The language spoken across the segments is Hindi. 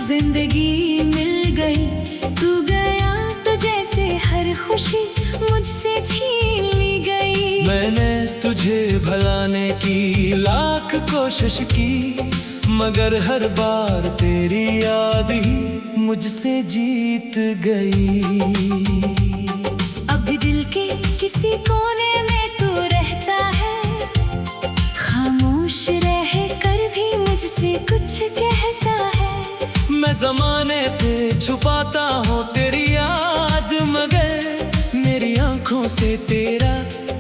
जिंदगी मिल गई, तू गया तो जैसे हर खुशी मुझसे छीन ली गई। मैंने तुझे भुलाने की लाख कोशिश की, मगर हर बार तेरी याद ही मुझसे जीत गई। अब भी दिल के किसी कोने में तू रहता है, खामोश रह कर भी मुझसे कुछ कहता है। मैं ज़माने से छुपाता हूँ तेरी याद, मगर मेरी आंखों से तेरा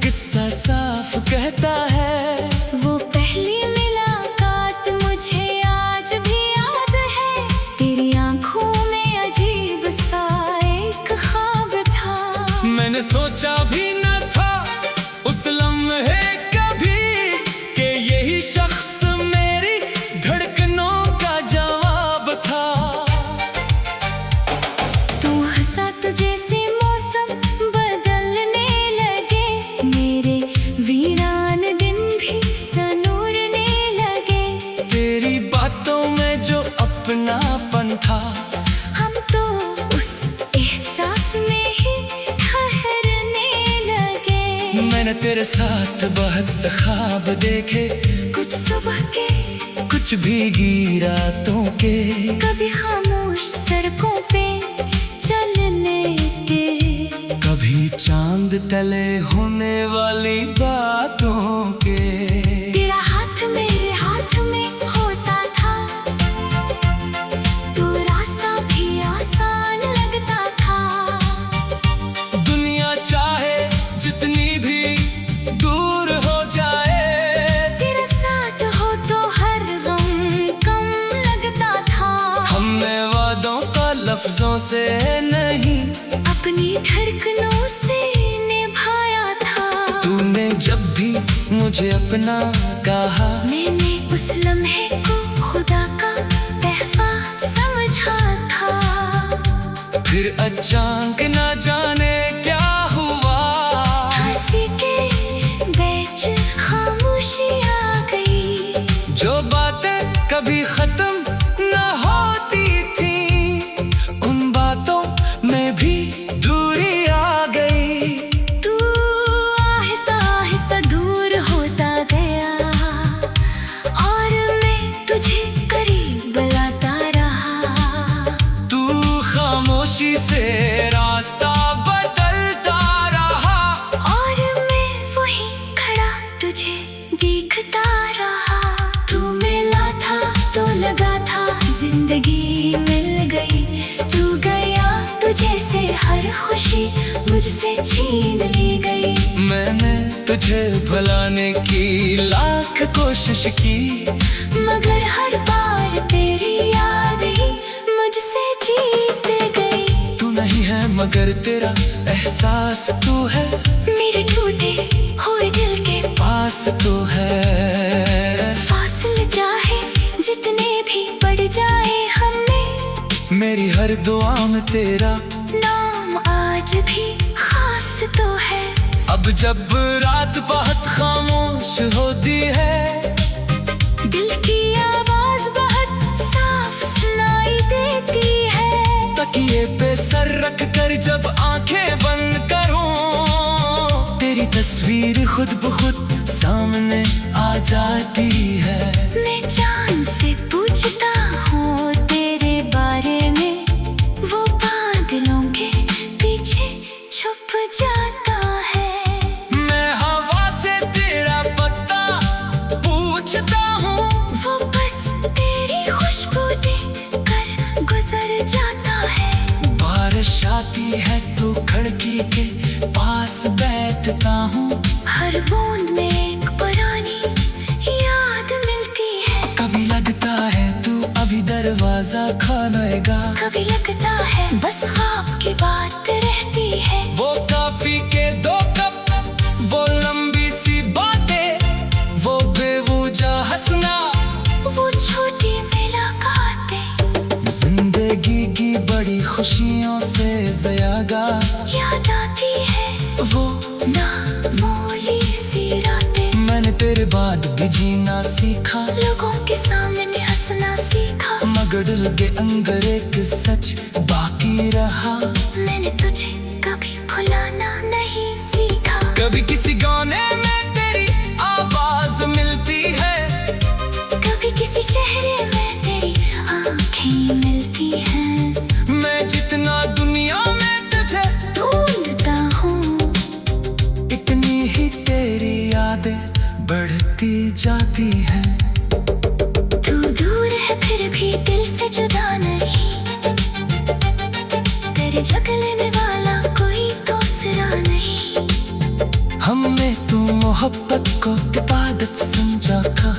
किस्सा साफ कहता है। वो पहली मुलाकात मुझे आज भी याद है, तेरी आंखों में अजीब सा एक ख्वाब था। मैंने सोचा भी न था उस लम्हे कभी कि यही शख्स मेरी धड़कनों का जवाब था। तू हंसा तो जैसे मौसम बदलने लगे, मेरे वीरान दिन भी सनूरने लगे। तेरी बातों में जो अपनापन था, हम तो उस एहसास में ही ठहरने लगे। मैंने तेरे साथ बहुत से ख्वाब देखे, कुछ सुबह के, कुछ भीगी रातों के, कभी खामोश सड़कों पे चलने के, कभी चांद तले होने वाली बातों के। तेरा हाथ मेरे हाथ में होता था, तो रास्ता भी आसान लगता था। दुनिया चाहे जितनी भी दूर हो जाए, तेरे साथ हो तो हर गम कम लगता था। हमने वादों का लफ्जों से नहीं, अपनी धड़कनों से निभाया था। तूने जब भी मुझे अपना कहा, मैंने उस लम्हे को खुदा का तोहफा समझा था। फिर अचानक न जाने क्या हुआ, हंसी के बीच खामोशी आ गई। जो बातें कभी खत्म न होती थी, उन बातों में भी दूरी आ गई। तू आहिस्ता आहिस्ता दूर होता गया, और मैं तुझे करीब लाता रहा। तू खामोशी से रास्ता बदलता रहा, और मैं वहीं खड़ा तुझे देखता रहा। तू मिला था तो लगा था जिंदगी मिल गई, तू गया तो जैसे हर खुशी मुझसे छीन ली गई। मैंने तुझे भुलाने की लाख कोशिश की, मगर हर बार तेरी याद ही मुझसे जीत गई। तू नहीं है मगर तेरा एहसास तू है, मेरे टूटे हुए दिल के पास तू है। फासले चाहे जितने भी बढ़ जाए हमें, मेरी हर दुआ में तेरा नाम आज भी खास तो है। अब जब रात बहुत खामोश होती है, दिल की आवाज बहुत साफ सुनाई देती है। तकिए पे सर रख कर जब आंखें बंद करूं, तेरी तस्वीर खुद ब खुद सामने आ जाती है। मैं जान से पूछता हूँ तेरे बारे में, वो बादलों के पीछे छुप जाता है। मैं हवा से तेरा पता पूछता हूँ, वो बस तेरी खुशबू देकर गुजर जाता है। बारिश आती है तो खिड़की के पास बैठता हूँ, हर बूंद में एक पुरानी याद मिलती है। कभी लगता है तू अभी दरवाजा खोलेगा, कभी लगता है बस ख्वाब की बात रहती है। वो काफी के याद आती है वो ना मोली सी रातें। मैंने तेरे बाद भी जीना सीखा, लोगों के सामने हंसना सीखा, मगर दिल के अंदर एक सच बाकी रहा। मैंने तुझे कभी भुलाना नहीं सीखा। कभी किसी गाने में तेरी आवाज मिलती है, कभी किसी चेहरे में तेरी आंखें मिलती हैं। मैं जितना दुनिया में तुझे ढूंढता हूँ, इतनी ही तेरी यादें बढ़ती जाती हैं। तू दूर है फिर भी दिल से जुदा नहीं, तेरे जगले में वाला कोई दूसरा नहीं। हमने तू मोहब्बत को इबादत समझा था,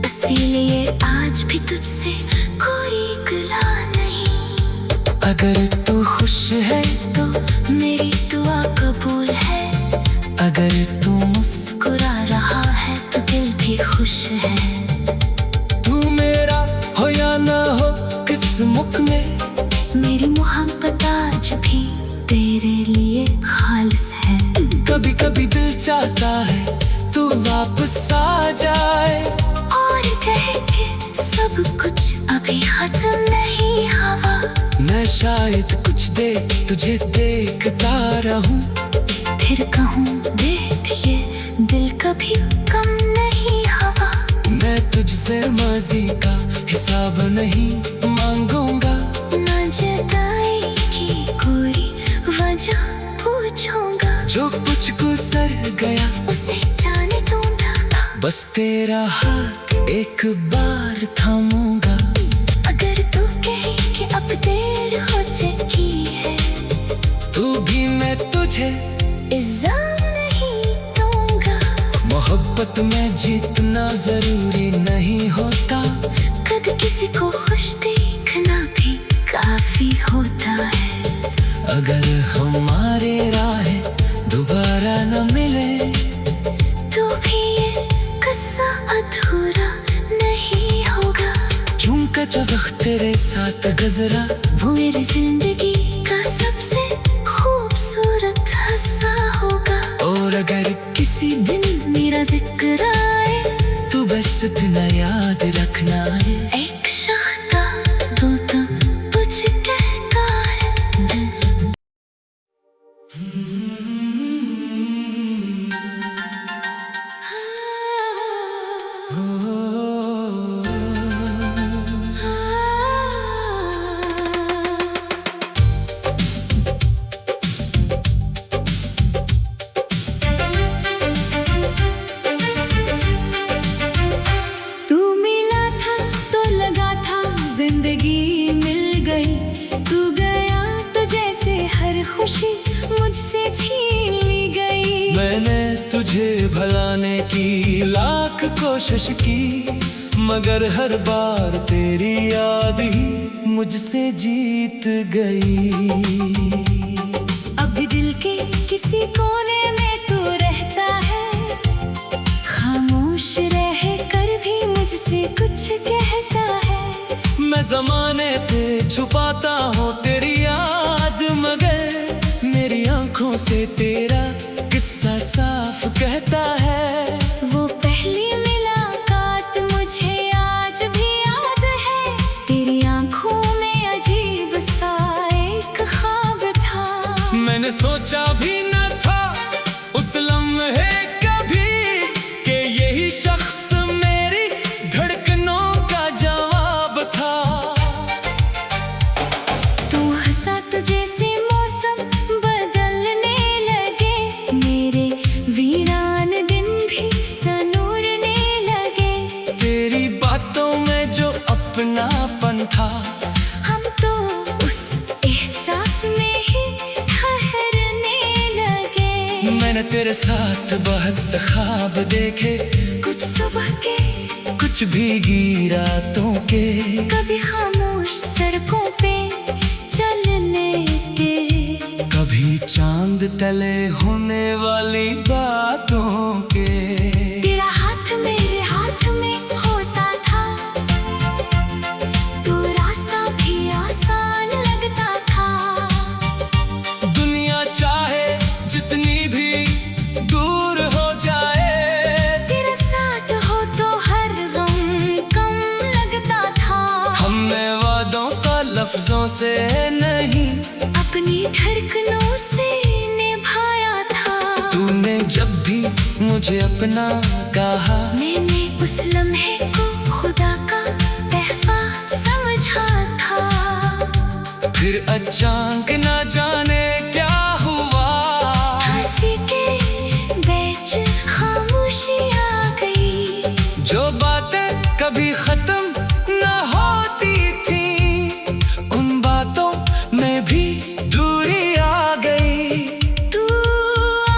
इसीलिए आज भी तुझसे कोई गिला नहीं। अगर तू खुश है तो मेरी दुआ कबूल है, अगर तू मुस्कुरा रहा है तो दिल भी खुश है। तू मेरा हो या ना हो किस्मत में, मेरी मोहब्बत आज भी तेरे लिए खालिस है। कभी कभी दिल चाहता है तू वापस आ जाए, और कहे कि सब कुछ अभी खत्म नहीं हुआ। मैं शायद कुछ देर तुझे देखता रहूं, फिर कहूँ देख ये दिल कभी कम नहीं हुआ। मैं तुझसे माजी का हिसाब नहीं मांगूंगा, ना जुदाई की कोई वजह पूछूंगा। जो कुछ गुजर गया उसे जाने दूंगा, बस तेरा हाथ एक बार थामूंगा। अगर तू कहे कि अब देर हो चुकी है, तू भी मैं तुझे इल्जाम नहीं दूंगा। मोहब्बत में जीतना जरूरी नहीं होता, कद किसी को खुश देखना भी काफी होता है। अगर हमारे राहें दोबारा न मिले, तो भी ये किस्सा अधूरा नहीं होगा। क्योंकि जब वक्त तेरे साथ गुजरा, वो मेरी जिंदगी का सबसे खूबसूरत हिस्सा होगा। और अगर किसी दिन मेरा जिक्र आए, तू बस इतना याद रखना है, एक शख्ता दो तब कुछ कहता है दिल। तू मिला था तो लगा था जिंदगी मिल गई, तू गया तो जैसे हर खुशी मुझसे छीन ली गई। मैंने तुझे भुलाने की लाख कोशिश की, मगर हर बार तेरी याद ही मुझसे जीत गई। अब भी दिल के किसी कोने में तू रहता है, खामोश रह कर भी मुझसे कुछ कहता है। मैं जमाने से छुपाता हूँ तेरी याद, मगर मेरी आंखों से तेरा किस्सा साफ कहता है। वो पहली मुलाकात मुझे आज भी याद है, तेरी आंखों में अजीब सा एक ख्वाब था। मैंने सोचा भी न था उस लम्हे कभी कि यही शख्स मेरी धड़कनों का जवाब था। तू हंसा तो जैसे मौसम बदलने लगे, मेरे वीरान दिन भी सनूरने लगे। तेरी बातों में जो अपनापन था, हम तो उस एहसास में ही ठहरने लगे। मैंने तेरे साथ बहुत से ख्वाब देखे, कुछ सुबह के, कुछ भीगी रातों के, कभी खामोश सड़कों पे चलने के, कभी चांद तले होने वाली बातों के। तेरा हाथ मेरे हाथ में होता था, तो रास्ता भी आसान लगता था। मुझे अपना कहा। मैंने उस लम्हे को खुदा का तहफा समझा था। फिर अचानक न जाने क्या हुआ, हंसी के बीच खामोशी आ गई। जो बातें कभी खत्म न होती थी, उन बातों में भी दूरी आ गई। तू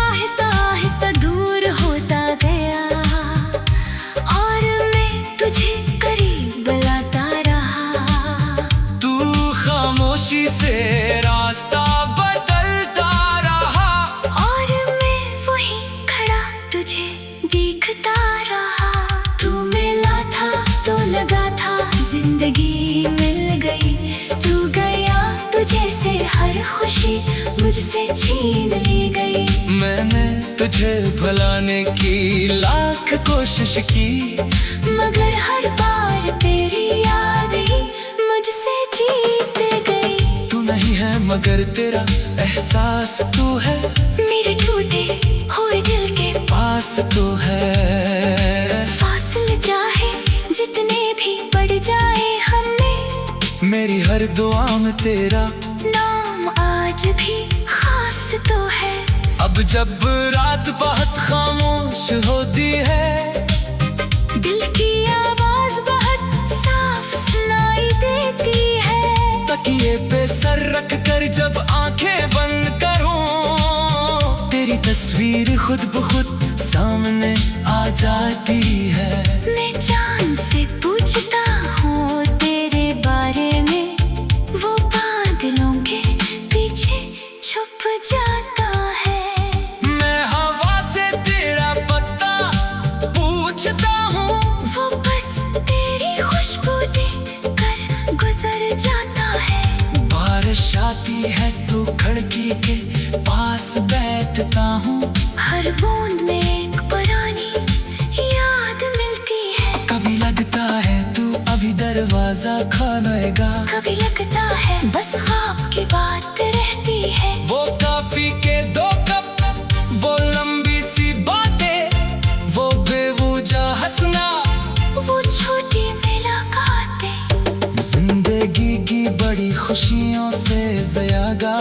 आहिस्ता आहिस्ता दूर होता गया और मैं तुझे करीब लाता रहा। तू खामोशी से रास्ता बदलता रहा, और मैं वहीं खड़ा तुझे देखता रहा। तू मिला था तो लगा था जिंदगी मिल गई। तू गया तुझे से हर खुशी मुझसे छीन ली गई। मैंने तुझे भुलाने की लाख कोशिश की, मगर हर बार तेरी याद ही मुझसे जीत गई। तू नहीं है मगर तेरा एहसास तू है, मेरे टूटे हुए दिल के पास तू है। फासले चाहे जितने भी बढ़ जाए हमें, मेरी हर दुआ में तेरा नाम आज भी खास तो है। अब जब रात बहुत खामोश होती है, दिल की आवाज बहुत साफ सुनाई देती है। तकिए पे सर रख कर जब आंखें बंद करूं, तेरी तस्वीर खुद ब खुद सामने आ जाती है। मैं चांद से पूछता हूँ तेरे बारे में, वो बादलों के पीछे छुप जाता है। मैं हवा से तेरा पता पूछता हूँ, वो बस तेरी खुशबू देकर गुजर जाता है। बारिश आती है तो खिड़की के पास बैठता हूँ, हर बूंद में एक पुरानी याद मिलती है। कभी लगता है तू अभी दरवाजा खोलेगा, कभी लगता है बस ख्वाब की बात रहती है। वो कॉफी के 2 कप, वो लंबी सी बातें, वो बेवजह हंसना, वो छोटी मुलाकातें जिंदगी की बड़ी खुशियों से ज्यादा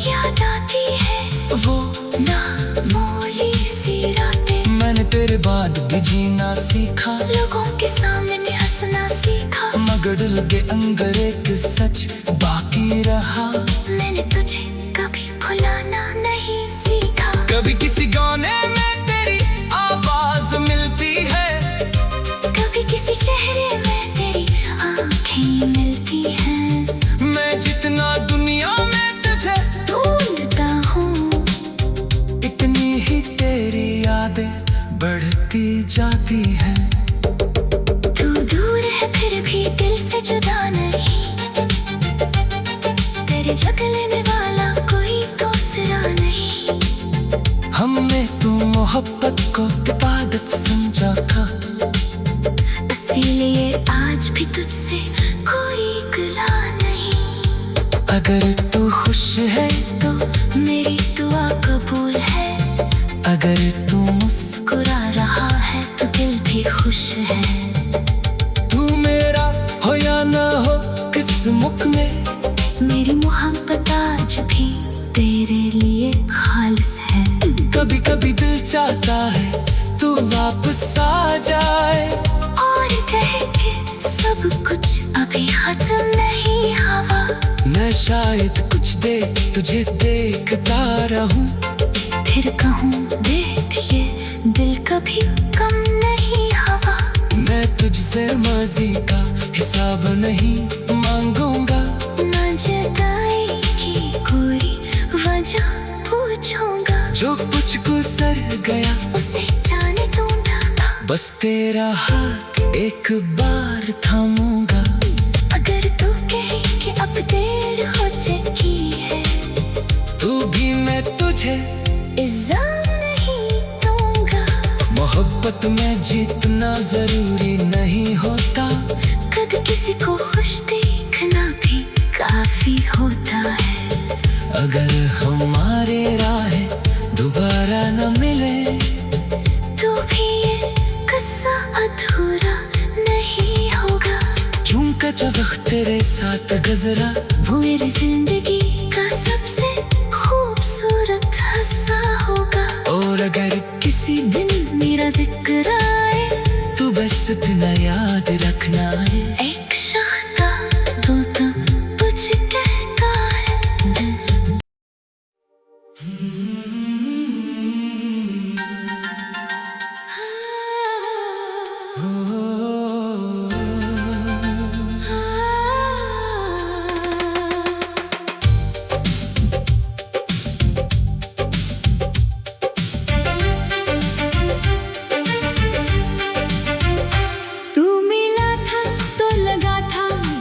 याद आती है। वो नामोली सी रातें, मैंने तेरे बाद भी जीना सीखा, लोगों के सामने हंसना सीखा। मगर दिल के अंदर एक सच बाकी रहा, मैंने तुझे कभी भुलाना नहीं सीखा। कभी किसी गाने में तेरी आवाज मिलती है, कभी किसी शहर में तेरी आंखें मिलती हैं। मैं जितना दुनिया में तुझे ढूंढता हूँ, इतनी ही तेरी यादें बढ़ती जाती हैं। तू दूर है फिर भी दिल से जुदा नहीं, तेरे झगड़ने वाला कोई दूसरा नहीं। हमने तू मोहब्बत को इबादत समझा था, इसीलिए आज भी तुझसे कोई गिला नहीं। अगर तू खुश है तो मेरी दुआ कबूल है, अगर तू मुस्कुरा रहा है तो दिल भी खुश है। तू मेरा हो या ना हो किस्मत में, मेरी मोहब्बत आज भी तेरे लिए खालिस है। कभी कभी दिल चाहता है तू वापस आ जाए, और कहे कि सब कुछ अभी खत्म नहीं हुआ। मैं शायद कुछ देर तुझे देखता रहूं, फिर कहूँ देख ये दिल कभी कम नहीं हुआ। मैं तुझसे माजी का हिसाब नहीं मांगूंगा, ना जुदाई की कोई वजह पूछूंगा। जो कुछ गुजर गया उसे जाने दूंगा, बस तेरा हाथ एक बार थामूंगा। अगर तू कहे कि अब देर हो चुकी है, तू भी मैं तुझे इल्जाम नहीं दूंगा। मोहब्बत में जीतना जरूरी नहीं होता, कद किसी को खुश देखना भी काफी होता है। अगर हमारे राहें दोबारा न मिले तो साथ गुजरा वो मेरी जिंदगी का सबसे खूबसूरत हिस्सा होगा। और अगर किसी दिन मेरा जिक्र आए तू बस इतना याद रखना है, एक शख्ता दो तुम कुछ कहता है दिल।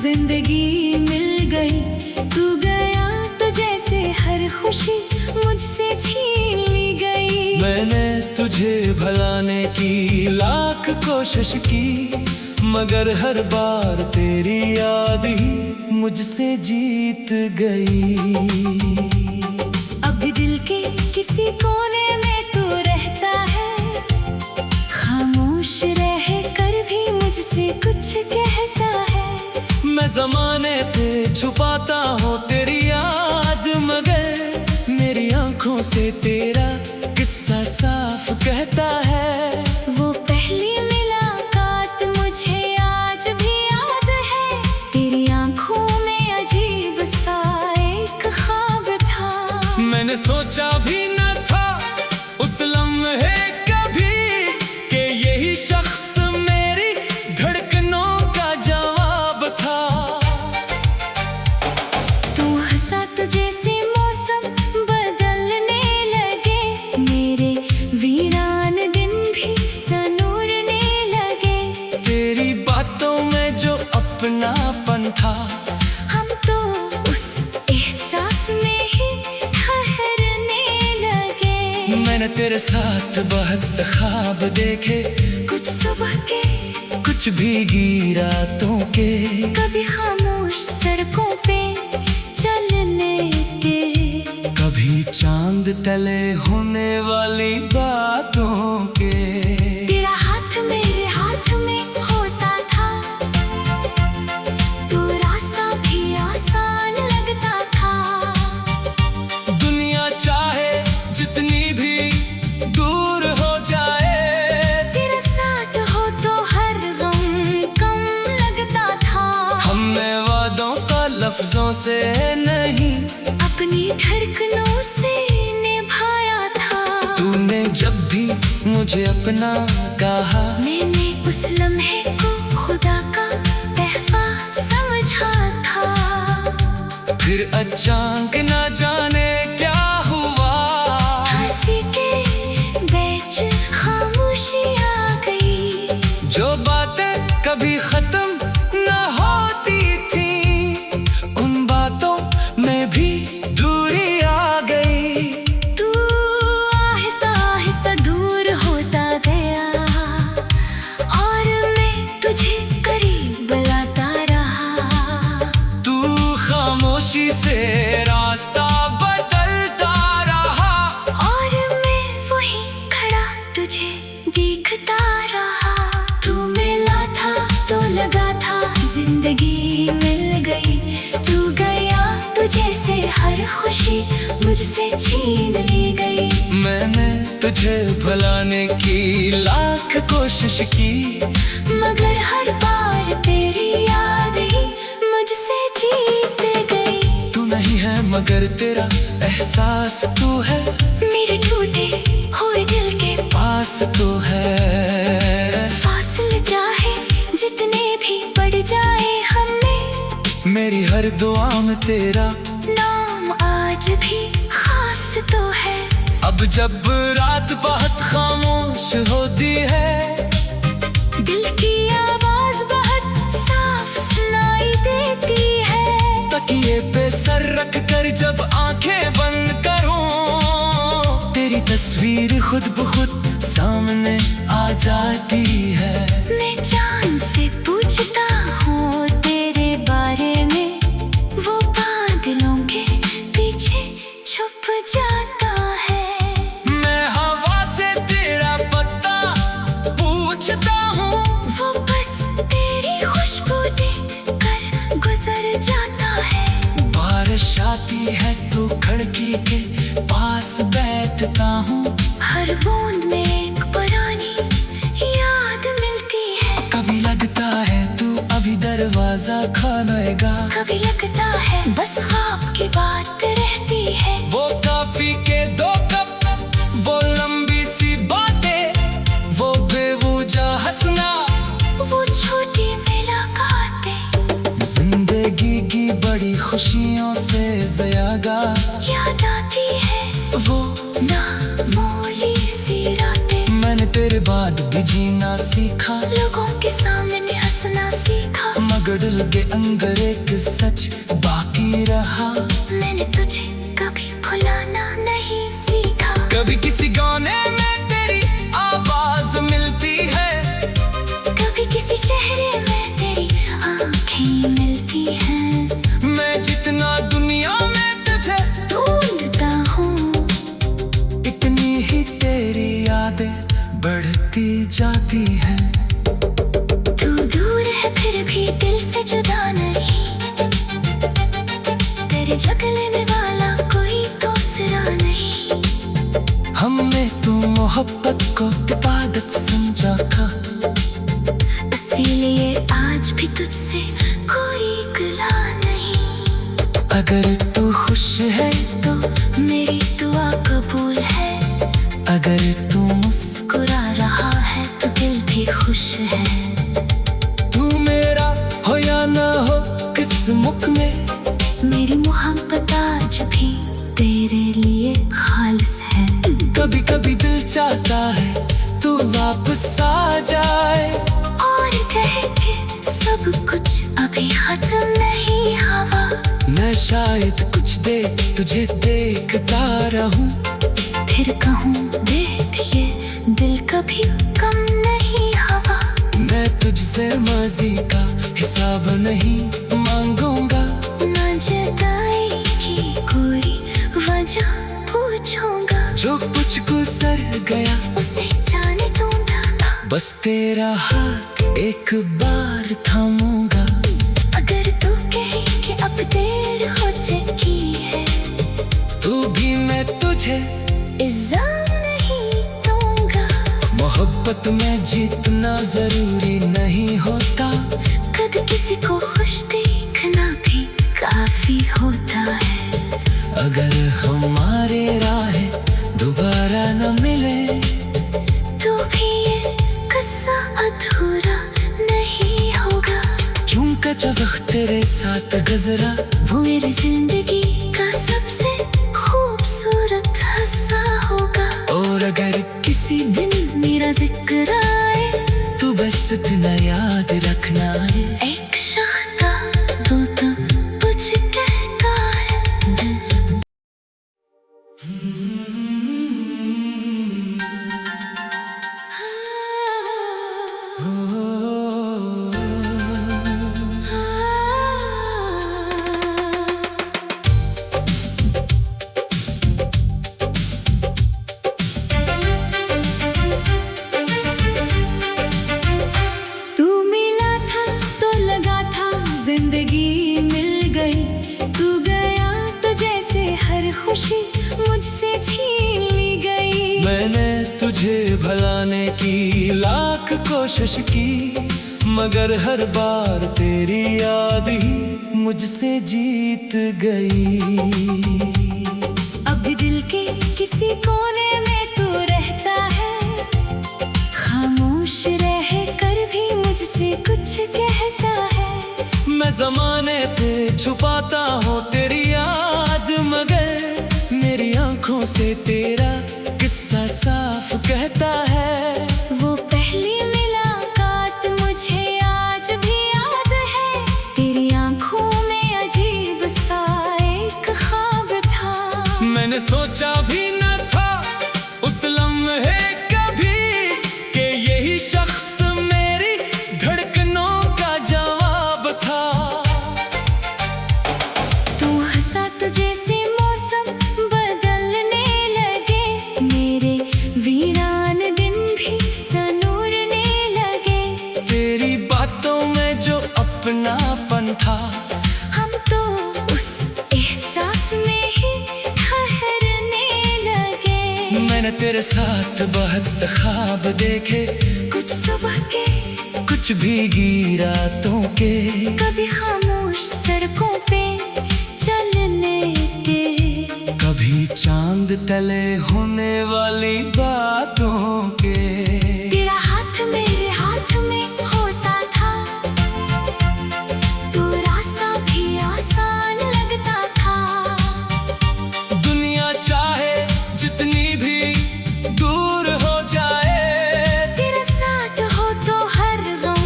जिंदगी मिल गई, तू गया तो जैसे हर खुशी मुझसे छीन ली गई। मैंने तुझे भुलाने की लाख कोशिश की, मगर हर बार तेरी याद ही मुझसे जीत गई। अब भी दिल के किसी कोने में तू रहता है, खामोश रह कर भी मुझसे कुछ कहता है। मैं जमाने से छुपाता हूँ तेरी याद, मगर मेरी आंखों से तेरा किस्सा साफ कहता है। वो पहली मुलाकात मुझे आज भी याद है, तेरी आंखों में अजीब सा एक ख्वाब था। मैंने सोचा भी न था उस लम्हे कभी कि यही शख्स मेरी धड़कनों का जवाब था। तू हंसा तो जैसे मौसम बदलने लगे, मेरे वीरान दिन भी सनूरने लगे। तेरी बातों में जो अपनापन था, हम तो उस एहसास में ही ठहरने लगे। मैंने तेरे साथ बहुत से ख्वाब देखे, कुछ सुबह के कुछ भीगी रातों के, कभी खामोश सड़कों पे चलने के, कभी चांद तले होने वाली बातों के। तेरा हाथ मेरे हाथ में होता था, तो रास्ता भी आसान लगता था। दुनिया चाहे जितनी भी दूर हो जाए, तेरे साथ हो तो हर गम कम लगता था। हमने वादों का लफ्जों से नहीं, अपनी धड़कनों से निभाया था। तूने जब भी मुझे अपना कहा, मैंने उस लम्हे को खुदा का तोहफा समझा था। फिर अचानक न जाने क्या हुआ, हंसी के बीच खामोशी आ गई। जो बातें कभी खत्म न होती थी, उन बातों में भी दूरी आ गई। तू आहिस्ता आहिस्ता दूर होता गया, और मैं तुझे करीब बुलाता रहा। तू खामोशी से रास्ता बदलता रहा, और मैं वहीं खड़ा तुझे देखता रहा। तू मिला था तो लगा था जिंदगी मिल गई, तू गया तो जैसे हर खुशी मुझसे छीन ली गई। मैंने तुझे भुलाने की लाख कोशिश की, मगर हर बार तेरी याद ही मुझसे जीत गई। तू नहीं है मगर तेरा एहसास तू है, मेरे टूटे हुए दिल के पास तू है। फासले चाहे जितने भी बढ़ जाए हमें, मेरी हर दुआ में तेरा नाम आज भी खास तो है। अब जब रात बहुत खामोश होती है, दिल की आवाज बहुत साफ सुनाई देती है। तकिए पे सर रख कर जब आंखें बंद करूं, तेरी तस्वीर खुद ब खुद सामने आ जाती है। मैं चांद से पूछता हूँ तेरे बारे में, वो बादलों के पीछे छुप जाता है। मैं हवा से तेरा पता पूछता हूँ, वो बस तेरी खुशबू देकर गुजर लेटता हूँ, हर बूंद में एक पुरानी याद मिलती है। कभी लगता है तू अभी दरवाजा खोलेगा, कभी लगता है बस ख्वाब की बात रहती है। वो कॉफी के 2 कप, वो लंबी सी बातें, वो बेवजह हंसना, वो छोटी मुलाकातें, जिंदगी की बड़ी खुशियों से ज्यादा याद आती है वो नामोली सी रातें। मैंने तेरे बाद भी जीना सीखा, लोगों के सामने हंसना सीखा, मगर दिल के अंदर एक सच बाकी रहा। मैंने तुझे कभी भुलाना नहीं सीखा। कभी किसी गाने में तेरी आवाज मिलती है, कभी किसी शहर में तेरी आंखें मिलती हैं। मैं जितना दुनिया में तुझे ढूंढता हूँ, इतनी ही तेरी यादें बढ़ती जाती हैं। तू दूर है फिर भी दिल से जुदा नहीं, तेरे जगले वाला कोई दूसरा नहीं। हमने तू मोहब्बत को इबादत समझा था, इसीलिए आज भी तुझसे कोई गिला नहीं। अगर तू खुश है तो मेरी दुआ कबूल है, अगर तू मुस्कुरा रहा है तो दिल भी खुश है। तू मेरा हो या ना हो किस्मत में, मेरी मोहब्बत आज भी तेरे लिए खालिस है। कभी कभी दिल चाहता है तू वापस आ जाए, और कहे कि सब कुछ अभी खत्म नहीं हुआ। मैं शायद कुछ देर तुझे देखता रहूं, फिर कहूँ देख ये दिल कभी कम नहीं हुआ। मैं तुझसे माजी का हिसाब नहीं मांगूंगा, ना जुदाई की कोई वजह पूछूंगा। जो कुछ गुजर गया उसे जाने दूंगा, बस तेरा हाथ एक बार थामूंगा। अगर तू कहे कि अब देर हो चुकी है, तू भी मैं तुझे इल्जाम नहीं दूंगा। मोहब्बत में जीतना जरूरी नहीं होता, कद किसी को खुश देखना भी काफी होता है। अगर हमारे राहें दोबारा न मिले तो भी ये किस्सा अधूरा नहीं होगा। क्यों कच्चा वक्त तेरे साथ गुजरा, वो मेरी जिंदगी का सबसे खूबसूरत हिस्सा होगा। और अगर किसी दिन मेरा जिक्र आए तू बस इतना याद रखना है, एक शख्ता तो कुछ कहता है दिल। तू मिला था तो लगा था जिंदगी मिल गई, तू गया तो जैसे हर खुशी मुझसे छीन ली गई। मैंने तुझे भुलाने की लाख कोशिश की, मगर हर बार तेरी याद ही मुझसे जीत गई। अब भी दिल के किसी कोने में तू रहता है, खामोश रह कर भी मुझसे कुछ कहता है। मैं जमाने से छुपाता हूँ तेरी याद, मगर मेरी आंखों से तेरा किस्सा साफ कहता है। वो पहली मुलाकात मुझे आज भी याद है, तेरी आंखों में अजीब सा एक ख्वाब था। मैंने सोचा भी न था उस लम्हे कभी कि यही शख्स मेरी धड़कनों का जवाब था। तू हंसा तो जैसे मौसम बदलने लगे, मेरे वीरान दिन भी सनूरने लगे। तेरी बातों में जो अपनापन था, हम तो उस एहसास में ही ठहरने लगे। मैंने तेरे साथ बहुत से ख्वाब देखे, कुछ सुबह के, कुछ भीगी रातों के, कभी खामोश सड़कों पे चलने के, कभी चांद तले होने वाली बातों के। तेरा हाथ मेरे हाथ में होता था तो रास्ता भी आसान लगता था। दुनिया चाहे जितनी भी दूर हो जाए, तेरे साथ हो तो हर गम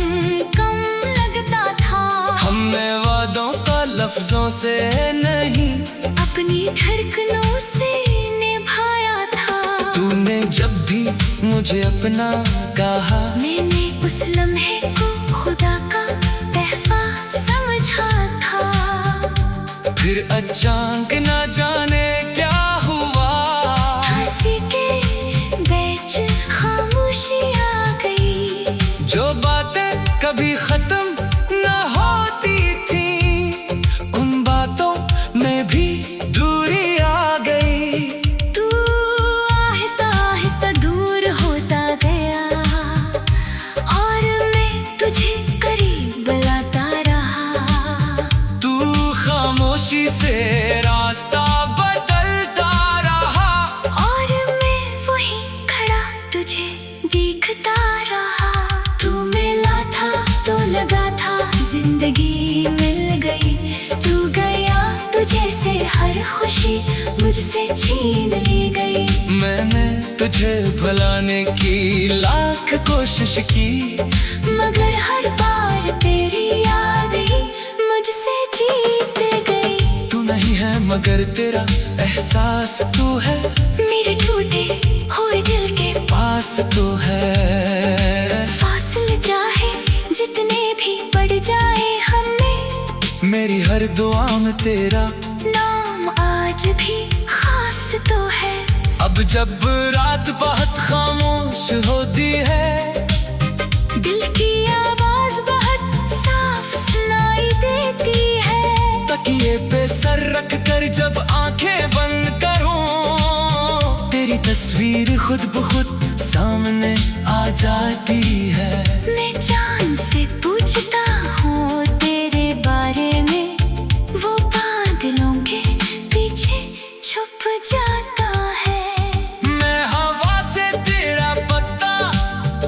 कम लगता था। हमने वादों का लफ्जों से नहीं, अपनी धड़कनों से निभाया था। तूने जब भी मुझे अपना कहा, मैंने उस लम्हे को खुदा का तोहफा समझा था। फिर अचानक न जाने क्या हुआ, हंसी के बीच खामोशी आ गई। जो बातें कभी खत्म न होती थी, उन बातों में भी दूरी आ गई। तू आहिस्ता आहिस्ता दूर होता गया और मैं तुझे करीब लाता रहा। तू खामोशी से रास्ता बदलता रहा, और मैं वहीं खड़ा तुझे देखता रहा। तू मिला था तो लगा था जिंदगी मिल गई, तू गया तुझे से हर खुशी मुझसे छीन ली गई। मैंने तुझे भुलाने की लाख कोशिश की, मगर हर बार तेरी याद ही मुझसे जीत गई। तू नहीं है मगर तेरा एहसास तू है, मेरे टूटे हुए दिल के पास तू है। फासले चाहे जितने भी बढ़ जाए हमें, मेरी हर दुआ में तेरा नाम आज भी खास तो है। अब जब रात बहुत खामोश होती है, दिल की आवाज बहुत साफ सुनाई देती है। तकिए पे सर रख कर जब आंखें बंद करूं, तेरी तस्वीर खुद ब खुद सामने आ जाती है। मैं चांद से पूछता हूँ तेरे बारे में, वो बादलों के पीछे छुप जाता है। मैं हवा से तेरा पता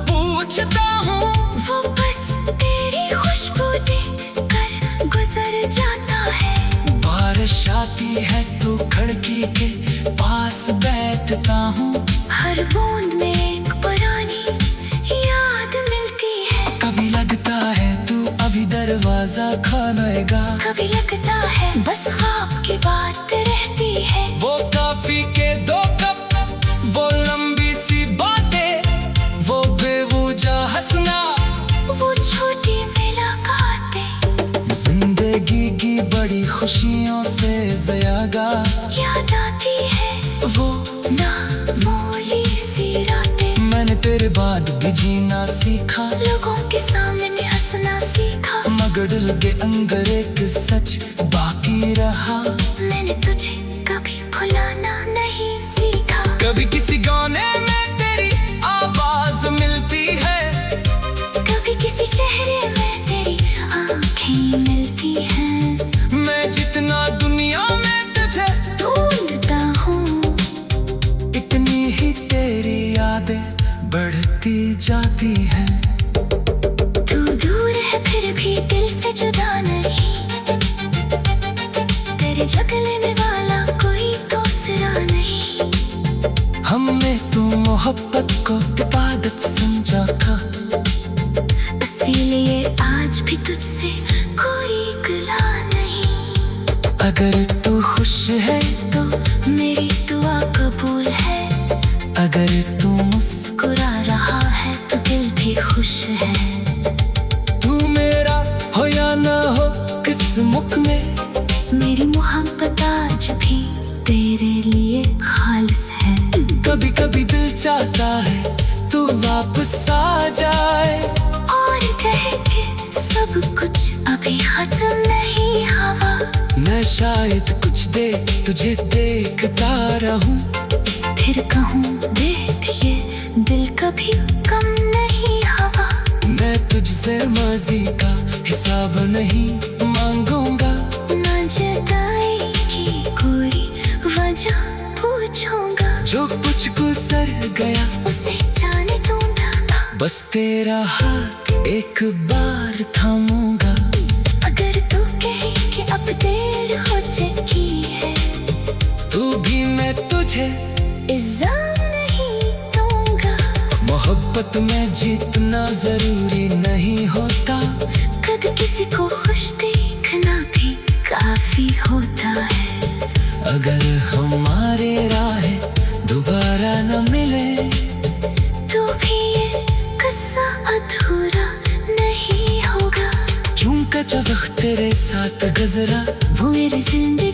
पूछता हूँ, वो बस तेरी खुशबू देकर गुजर जाता है। बारिश आती है तो खिड़की के पास बैठता हूँ, हर बूंद में एक पुरानी याद मिलती है। कभी लगता है तू अभी दरवाजा खोलेगा, कभी लगता है बस ख्वाब की बात रहती है। वो कॉफी के 2 कप, वो लंबी सी बातें, वो बेवजह हंसना, वो छोटी मुलाकातें जिंदगी की बड़ी खुशियों से ज्यादा याद आती है। वो नामोली सी रातें, मैंने तेरे बाद भी जीना सीखा, लोगों के सामने हंसना सीखा। मगर दिल के अंदर एक सच बाकी रहा, मैंने तुझे कभी भुलाना नहीं सीखा। कभी किसी गाने में तेरी आवाज मिलती है, कभी किसी शहर में तेरी आंखें मिलती हैं। मैं जितना दुनिया में तुझे ढूंढता हूँ, इतनी ही तेरी यादें बढ़ती जाती हैं। तू दूर है फिर भी दिल से जुदा नहीं, तेरे जगले में वाला कोई दूसरा नहीं। हमने तू मोहब्बत को इबादत समझा था, इसीलिए आज भी तुझसे कोई गिला नहीं। अगर तू खुश है तो मेरी दुआ कबूल है, अगर तू मुस्कुरा रहा है तो दिल भी खुश है। तू मेरा हो या ना हो किस्मत में, मेरी मोहब्बत आज भी तेरे लिए खालिस है। कभी कभी दिल चाहता है तू वापस आ जाए, और कहे कि सब कुछ अभी खत्म नहीं हुआ। मैं शायद कुछ देर तुझे देखता रहूं, फिर कहूँ देख ये दिल कभी कम नहीं हवा। मैं तुझसे माजी का हिसाब नहीं मांगूंगा, ना जुदाई की कोई वजह पूछूंगा। जो कुछ गुजर गया उसे जाने दूंगा, बस तेरा हाथ एक बार थामूंगा। अगर तू कहे कि अब देर हो चुकी है, तू भी मैं तुझे इल्जाम नहीं दूंगा। मोहब्बत में जीतना जरूरी नहीं होता, कद किसी को खुश देखना भी काफी होता है। अगर हमारे राहें दोबारा न मिले तो भी ये किस्सा अधूरा नहीं होगा। क्योंकि जब वक्त तेरे साथ गुजरा वो मेरी जिंदगी